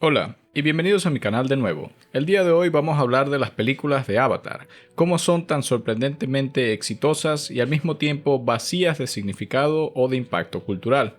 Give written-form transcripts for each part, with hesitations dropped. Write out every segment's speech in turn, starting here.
Hola y bienvenidos a mi canal de nuevo. El día de hoy vamos a hablar de las películas de Avatar, cómo son tan sorprendentemente exitosas y al mismo tiempo vacías de significado o de impacto cultural.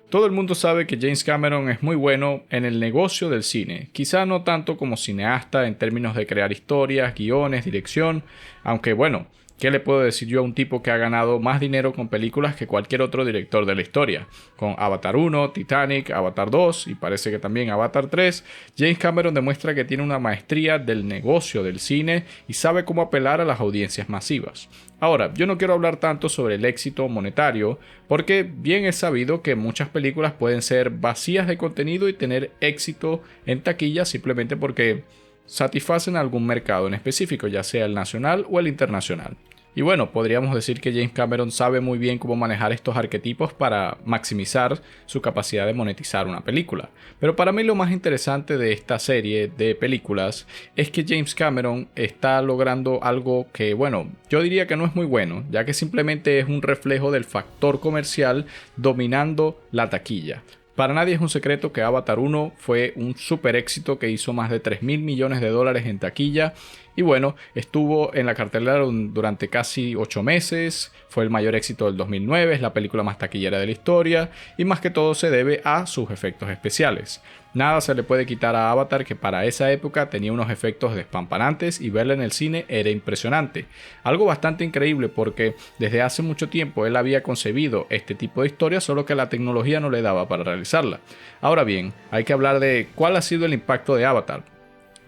Todo el mundo sabe que James Cameron es muy bueno en el negocio del cine, quizá no tanto como cineasta en términos de crear historias, guiones, dirección, aunque bueno, ¿qué le puedo decir yo a un tipo que ha ganado más dinero con películas que cualquier otro director de la historia? Con Avatar 1, Titanic, Avatar 2 y parece que también Avatar 3, James Cameron demuestra que tiene una maestría del negocio del cine y sabe cómo apelar a las audiencias masivas. Ahora, yo no quiero hablar tanto sobre el éxito monetario, porque bien es sabido que muchas películas pueden ser vacías de contenido y tener éxito en taquilla simplemente porque satisfacen algún mercado en específico, ya sea el nacional o el internacional. Y bueno, podríamos decir que James Cameron sabe muy bien cómo manejar estos arquetipos para maximizar su capacidad de monetizar una película. Pero para mí lo más interesante de esta serie de películas es que James Cameron está logrando algo que, bueno, yo diría que no es muy bueno, ya que simplemente es un reflejo del factor comercial dominando la taquilla. Para nadie es un secreto que Avatar 1 fue un super éxito que hizo más de 3.000 millones de dólares en taquilla y bueno, estuvo en la cartelera durante casi 8 meses, fue el mayor éxito del 2009, es la película más taquillera de la historia y más que todo se debe a sus efectos especiales. Nada se le puede quitar a Avatar, que para esa época tenía unos efectos despampanantes y verla en el cine era impresionante. Algo bastante increíble porque desde hace mucho tiempo él había concebido este tipo de historia, solo que la tecnología no le daba para realizarla. Ahora bien, hay que hablar de cuál ha sido el impacto de Avatar.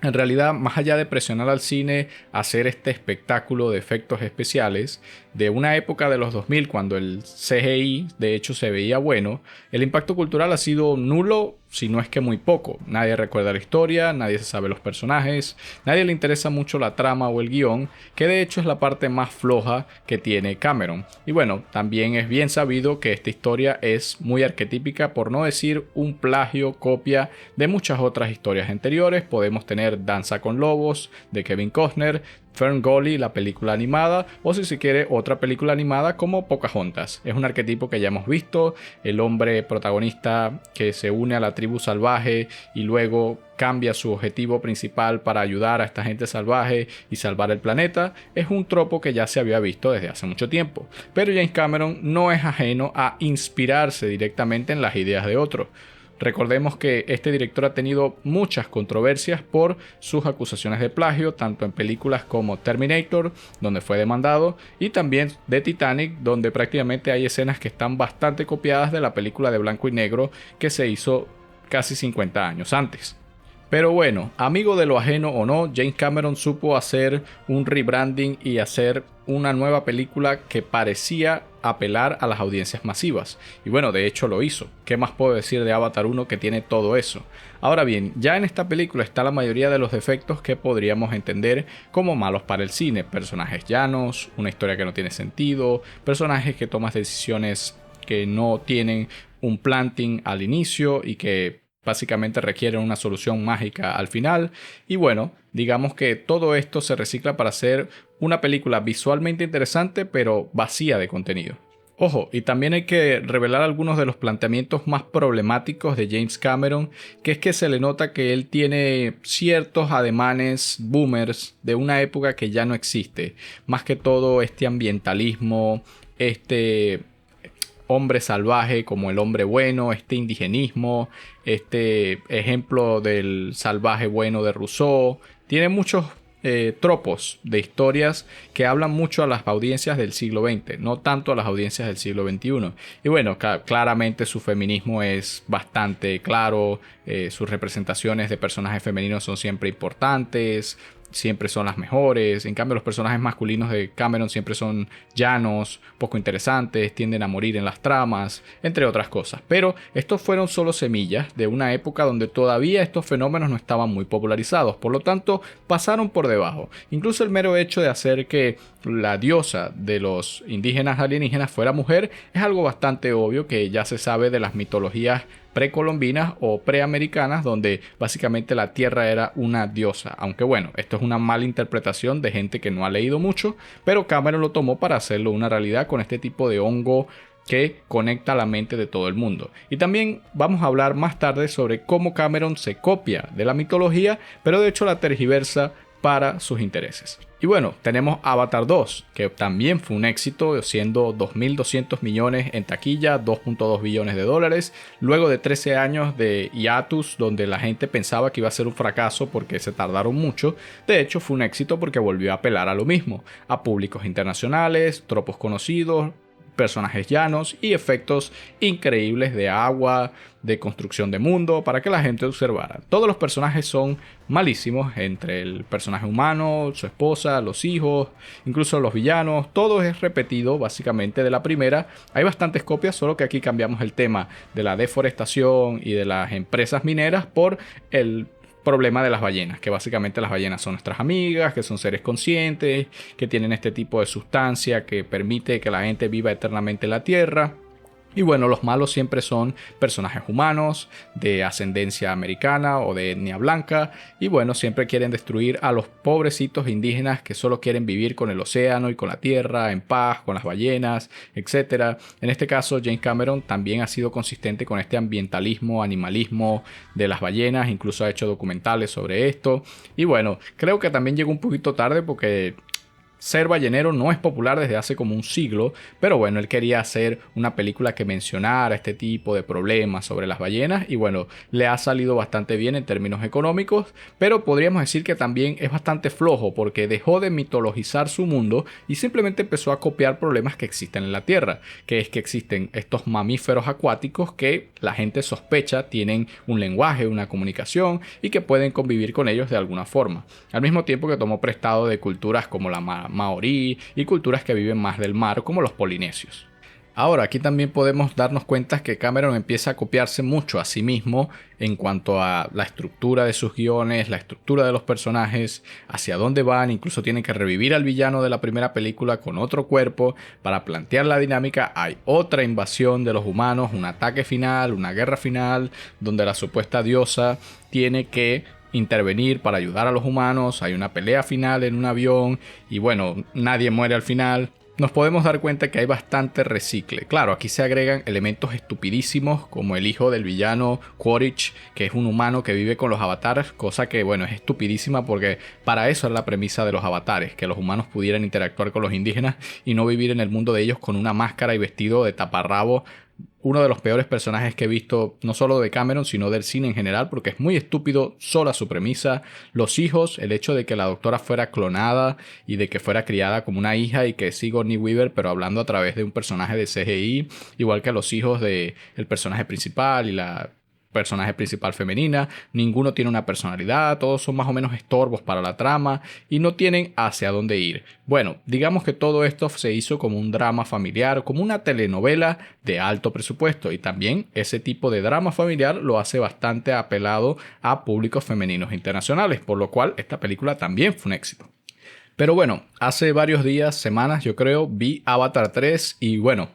En realidad, más allá de presionar al cine a hacer este espectáculo de efectos especiales, de una época de los 2000 cuando el CGI de hecho se veía bueno, el impacto cultural ha sido nulo, si no es que muy poco. Nadie recuerda la historia, nadie se sabe los personajes, nadie le interesa mucho la trama o el guión, que de hecho es la parte más floja que tiene Cameron. Y bueno, también es bien sabido que esta historia es muy arquetípica, por no decir un plagio, copia de muchas otras historias anteriores. Podemos tener Danza con Lobos de Kevin Costner, Fern Gully, la película animada, o si se quiere otra película animada como Pocahontas. Es un arquetipo que ya hemos visto, el hombre protagonista que se une a la tribu salvaje y luego cambia su objetivo principal para ayudar a esta gente salvaje y salvar el planeta. Es un tropo que ya se había visto desde hace mucho tiempo, pero James Cameron no es ajeno a inspirarse directamente en las ideas de otros. Recordemos que este director ha tenido muchas controversias por sus acusaciones de plagio, tanto en películas como Terminator, donde fue demandado, y también de Titanic, donde prácticamente hay escenas que están bastante copiadas de la película de blanco y negro que se hizo casi 50 años antes. Pero bueno, amigo de lo ajeno o no, James Cameron supo hacer un rebranding y hacer una nueva película que parecía apelar a las audiencias masivas. Y bueno, de hecho lo hizo. ¿Qué más puedo decir de Avatar 1 que tiene todo eso? Ahora bien, ya en esta película está la mayoría de los defectos que podríamos entender como malos para el cine. Personajes llanos, una historia que no tiene sentido, personajes que toman decisiones que no tienen un planting al inicio y que básicamente requieren una solución mágica al final. Y bueno, digamos que todo esto se recicla para hacer una película visualmente interesante pero vacía de contenido. Ojo, y también hay que revelar algunos de los planteamientos más problemáticos de James Cameron, que es que se le nota que él tiene ciertos ademanes boomers de una época que ya no existe. Más que todo este ambientalismo, este hombre salvaje como el hombre bueno, este indigenismo, este ejemplo del salvaje bueno de Rousseau. Tiene muchos tropos de historias que hablan mucho a las audiencias del siglo XX, no tanto a las audiencias del siglo XXI. Y bueno, claramente su feminismo es bastante claro, sus representaciones de personajes femeninos son siempre importantes, siempre son las mejores. En cambio, los personajes masculinos de Cameron siempre son llanos, poco interesantes, tienden a morir en las tramas, entre otras cosas. Pero estos fueron solo semillas de una época donde todavía estos fenómenos no estaban muy popularizados, por lo tanto pasaron por debajo. Incluso el mero hecho de hacer que la diosa de los indígenas alienígenas fuera mujer es algo bastante obvio que ya se sabe de las mitologías precolombinas o preamericanas, donde básicamente la tierra era una diosa. Aunque bueno, esto es una mala interpretación de gente que no ha leído mucho, pero Cameron lo tomó para hacerlo una realidad con este tipo de hongo que conecta la mente de todo el mundo. Y también vamos a hablar más tarde sobre cómo Cameron se copia de la mitología, pero de hecho la tergiversa para sus intereses. Y bueno, tenemos Avatar 2, que también fue un éxito, siendo 2.200 millones en taquilla, 2.2 billones de dólares, luego de 13 años de hiatus, donde la gente pensaba que iba a ser un fracaso porque se tardaron mucho. De hecho, fue un éxito porque volvió a apelar a lo mismo, a públicos internacionales, tropos conocidos, personajes llanos y efectos increíbles de agua, de construcción de mundo, para que la gente observara. Todos los personajes son malísimos, entre el personaje humano, su esposa, los hijos, incluso los villanos, todo es repetido básicamente de la primera. Hay bastantes copias, solo que aquí cambiamos el tema de la deforestación y de las empresas mineras por el problema de las ballenas, que básicamente las ballenas son nuestras amigas, que son seres conscientes, que tienen este tipo de sustancia que permite que la gente viva eternamente en la Tierra. Y bueno, los malos siempre son personajes humanos de ascendencia americana o de etnia blanca. Y bueno, siempre quieren destruir a los pobrecitos indígenas que solo quieren vivir con el océano y con la tierra, en paz, con las ballenas, etc. En este caso, James Cameron también ha sido consistente con este ambientalismo, animalismo de las ballenas. Incluso ha hecho documentales sobre esto. Y bueno, creo que también llegó un poquito tarde porque ser ballenero no es popular desde hace como un siglo, pero bueno, él quería hacer una película que mencionara este tipo de problemas sobre las ballenas y bueno, le ha salido bastante bien en términos económicos, pero podríamos decir que también es bastante flojo porque dejó de mitologizar su mundo y simplemente empezó a copiar problemas que existen en la Tierra, que es que existen estos mamíferos acuáticos que la gente sospecha tienen un lenguaje, una comunicación y que pueden convivir con ellos de alguna forma, al mismo tiempo que tomó prestado de culturas como la maorí y culturas que viven más del mar como los polinesios. Ahora, aquí también podemos darnos cuenta que Cameron empieza a copiarse mucho a sí mismo en cuanto a la estructura de sus guiones, la estructura de los personajes, hacia dónde van, incluso tienen que revivir al villano de la primera película con otro cuerpo para plantear la dinámica. Hay otra invasión de los humanos, un ataque final, una guerra final, donde la supuesta diosa tiene que intervenir para ayudar a los humanos, hay una pelea final en un avión y bueno, nadie muere al final. Nos podemos dar cuenta que hay bastante recicle. Claro, aquí se agregan elementos estupidísimos como el hijo del villano Quaritch, que es un humano que vive con los avatares, cosa que bueno, es estupidísima porque para eso es la premisa de los avatares, que los humanos pudieran interactuar con los indígenas y no vivir en el mundo de ellos con una máscara y vestido de taparrabo. Uno de los peores personajes que he visto, no solo de Cameron, sino del cine en general, porque es muy estúpido sola su premisa. Los hijos, el hecho de que la doctora fuera clonada y de que fuera criada como una hija y que es Sigourney Weaver, pero hablando a través de un personaje de CGI, igual que los hijos del personaje principal y la personaje principal femenina, ninguno tiene una personalidad, todos son más o menos estorbos para la trama y no tienen hacia dónde ir. Bueno, digamos que todo esto se hizo como un drama familiar, como una telenovela de alto presupuesto y también ese tipo de drama familiar lo hace bastante apelado a públicos femeninos internacionales, por lo cual esta película también fue un éxito. Pero bueno, hace varios días, semanas yo creo, vi Avatar 3 y bueno,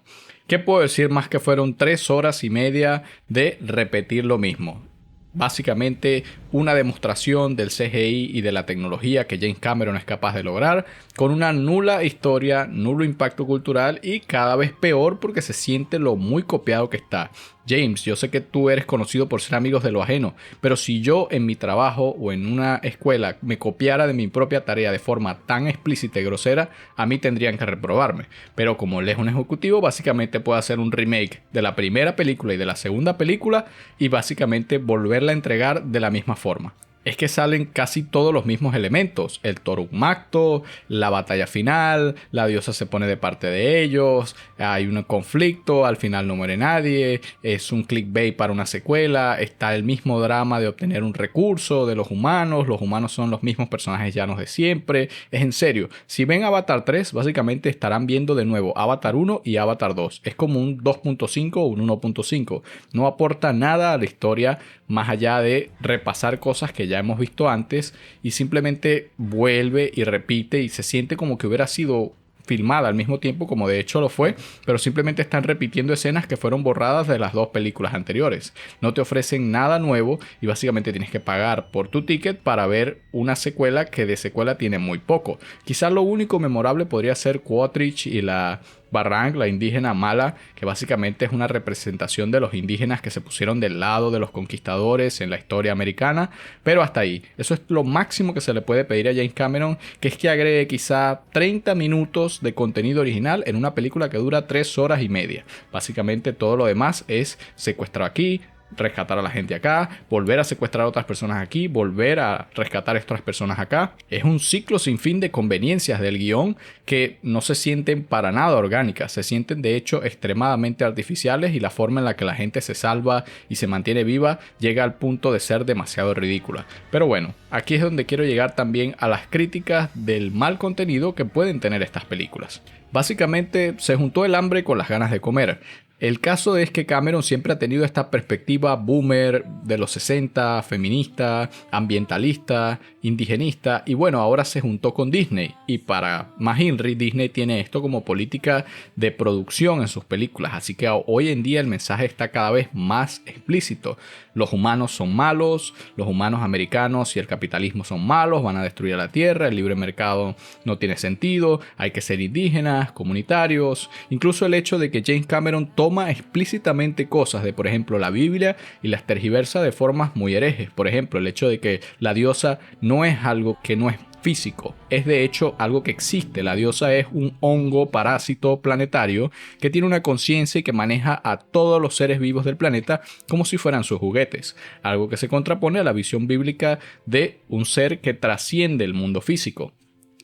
¿qué puedo decir más que fueron 3 horas y media de repetir lo mismo? Básicamente una demostración del CGI y de la tecnología que James Cameron es capaz de lograr, con una nula historia, nulo impacto cultural y cada vez peor porque se siente lo muy copiado que está. James, yo sé que tú eres conocido por ser amigos de lo ajeno, pero si yo en mi trabajo o en una escuela me copiara de mi propia tarea de forma tan explícita y grosera, a mí tendrían que reprobarme. Pero como él es un ejecutivo, básicamente puede hacer un remake de la primera película y de la segunda película y básicamente volverla a entregar de la misma forma. Es que salen casi todos los mismos elementos. El Toruk Magto, la batalla final, la diosa se pone de parte de ellos, hay un conflicto, al final no muere nadie, es un clickbait para una secuela, está el mismo drama de obtener un recurso de los humanos son los mismos personajes llanos de siempre. Es en serio, si ven Avatar 3, básicamente estarán viendo de nuevo Avatar 1 y Avatar 2. Es como un 2.5 o un 1.5. No aporta nada a la historia más allá de repasar cosas que ya hemos visto antes y simplemente vuelve y repite y se siente como que hubiera sido filmada al mismo tiempo, como de hecho lo fue, pero simplemente están repitiendo escenas que fueron borradas de las 2 películas anteriores. No te ofrecen nada nuevo y básicamente tienes que pagar por tu ticket para ver una secuela que de secuela tiene muy poco. Quizás lo único memorable podría ser Quaritch y la Barranc, la indígena mala, que básicamente es una representación de los indígenas que se pusieron del lado de los conquistadores en la historia americana, pero hasta ahí. Eso es lo máximo que se le puede pedir a James Cameron, que es que agregue quizá 30 minutos de contenido original en una película que dura 3 horas y media. Básicamente todo lo demás es secuestrar aquí, rescatar a la gente acá, volver a secuestrar a otras personas aquí, volver a rescatar a otras personas acá. Es un ciclo sin fin de conveniencias del guión que no se sienten para nada orgánicas, se sienten de hecho extremadamente artificiales, y la forma en la que la gente se salva y se mantiene viva llega al punto de ser demasiado ridícula. Pero bueno, aquí es donde quiero llegar también a las críticas del mal contenido que pueden tener estas películas. Básicamente se juntó el hambre con las ganas de comer. El caso es que Cameron siempre ha tenido esta perspectiva boomer de los 60, feminista, ambientalista, indigenista, y bueno, ahora se juntó con Disney, y para más Inri, Disney tiene esto como política de producción en sus películas, así que hoy en día el mensaje está cada vez más explícito. Los humanos son malos, los humanos americanos y el capitalismo son malos, van a destruir la tierra, el libre mercado no tiene sentido, hay que ser indígenas, comunitarios. Incluso el hecho de que James Cameron toma explícitamente cosas de, por ejemplo, la Biblia y las tergiversa de formas muy herejes. Por ejemplo, el hecho de que la diosa no es algo que no es físico, es de hecho algo que existe. La diosa es un hongo parásito planetario que tiene una conciencia y que maneja a todos los seres vivos del planeta como si fueran sus juguetes, algo que se contrapone a la visión bíblica de un ser que trasciende el mundo físico.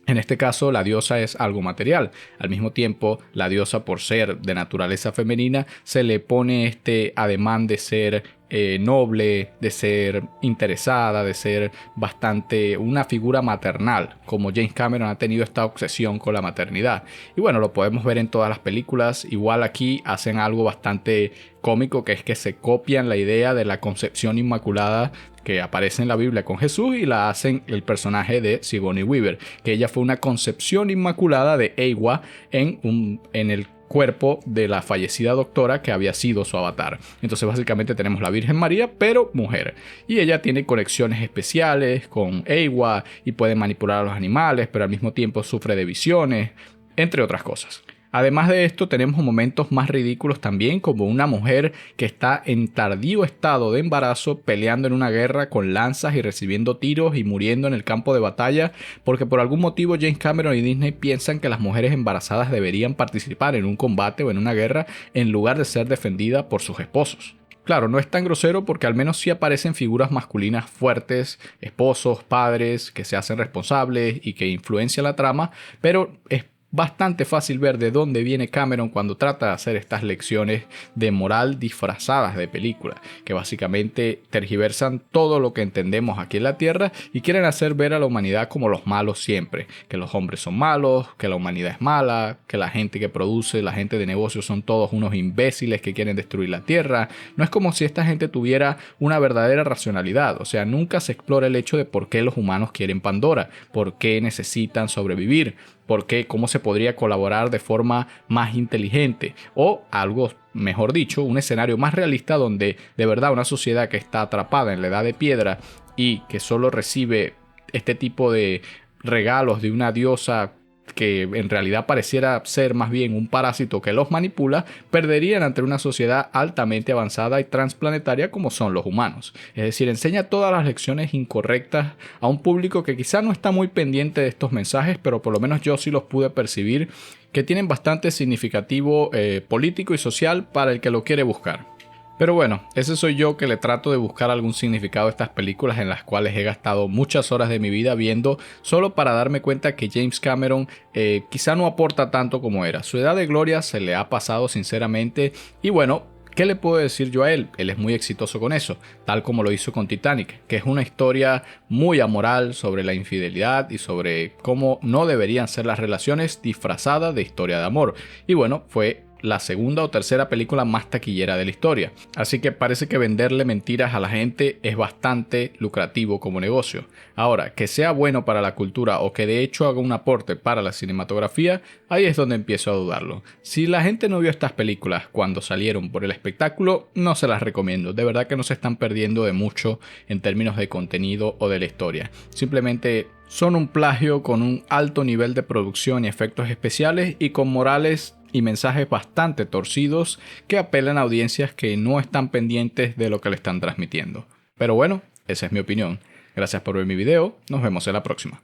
En este caso, la diosa es algo material. Al mismo tiempo, la diosa, por ser de naturaleza femenina, se le pone este ademán de ser noble, de ser interesada, de ser bastante una figura maternal, como James Cameron ha tenido esta obsesión con la maternidad. Y bueno, lo podemos ver en todas las películas. Igual aquí hacen algo bastante cómico, que es que se copian la idea de la concepción inmaculada que aparece en la Biblia con Jesús y la hacen el personaje de Sigourney Weaver, que ella fue una concepción inmaculada de Eywa en el cuerpo de la fallecida doctora que había sido su avatar. Entonces básicamente tenemos la Virgen María, pero mujer, y ella tiene conexiones especiales con Eywa y puede manipular a los animales, pero al mismo tiempo sufre de visiones, entre otras cosas. Además de esto, tenemos momentos más ridículos también, como una mujer que está en tardío estado de embarazo peleando en una guerra con lanzas y recibiendo tiros y muriendo en el campo de batalla, porque por algún motivo James Cameron y Disney piensan que las mujeres embarazadas deberían participar en un combate o en una guerra en lugar de ser defendidas por sus esposos. Claro, no es tan grosero porque al menos sí aparecen figuras masculinas fuertes, esposos, padres, que se hacen responsables y que influencian la trama, pero es bastante fácil ver de dónde viene Cameron cuando trata de hacer estas lecciones de moral disfrazadas de película, que básicamente tergiversan todo lo que entendemos aquí en la Tierra y quieren hacer ver a la humanidad como los malos siempre, que los hombres son malos, que la humanidad es mala, que la gente que produce, la gente de negocios son todos unos imbéciles que quieren destruir la Tierra. No es como si esta gente tuviera una verdadera racionalidad, o sea, nunca se explora el hecho de por qué los humanos quieren Pandora, por qué necesitan sobrevivir, por qué, cómo se podría colaborar de forma más inteligente, o algo mejor dicho, un escenario más realista donde de verdad una sociedad que está atrapada en la edad de piedra y que solo recibe este tipo de regalos de una diosa que en realidad pareciera ser más bien un parásito que los manipula, perderían ante una sociedad altamente avanzada y transplanetaria como son los humanos. Es decir, enseña todas las lecciones incorrectas a un público que quizá no está muy pendiente de estos mensajes, pero por lo menos yo sí los pude percibir, que tienen bastante significativo político y social para el que lo quiere buscar. Pero bueno, ese soy yo que le trato de buscar algún significado a estas películas en las cuales he gastado muchas horas de mi vida viendo solo para darme cuenta que James Cameron quizá no aporta tanto como era. Su edad de gloria se le ha pasado sinceramente y bueno, ¿qué le puedo decir yo a él? Él es muy exitoso con eso, tal como lo hizo con Titanic, que es una historia muy amoral sobre la infidelidad y sobre cómo no deberían ser las relaciones disfrazadas de historia de amor. Y bueno, fue la segunda o tercera película más taquillera de la historia. Así que parece que venderle mentiras a la gente es bastante lucrativo como negocio. Ahora, que sea bueno para la cultura o que de hecho haga un aporte para la cinematografía, ahí es donde empiezo a dudarlo. Si la gente no vio estas películas cuando salieron por el espectáculo, no se las recomiendo. De verdad que no se están perdiendo de mucho en términos de contenido o de la historia. Simplemente son un plagio con un alto nivel de producción y efectos especiales y con morales y mensajes bastante torcidos que apelan a audiencias que no están pendientes de lo que le están transmitiendo. Pero bueno, esa es mi opinión. Gracias por ver mi video, nos vemos en la próxima.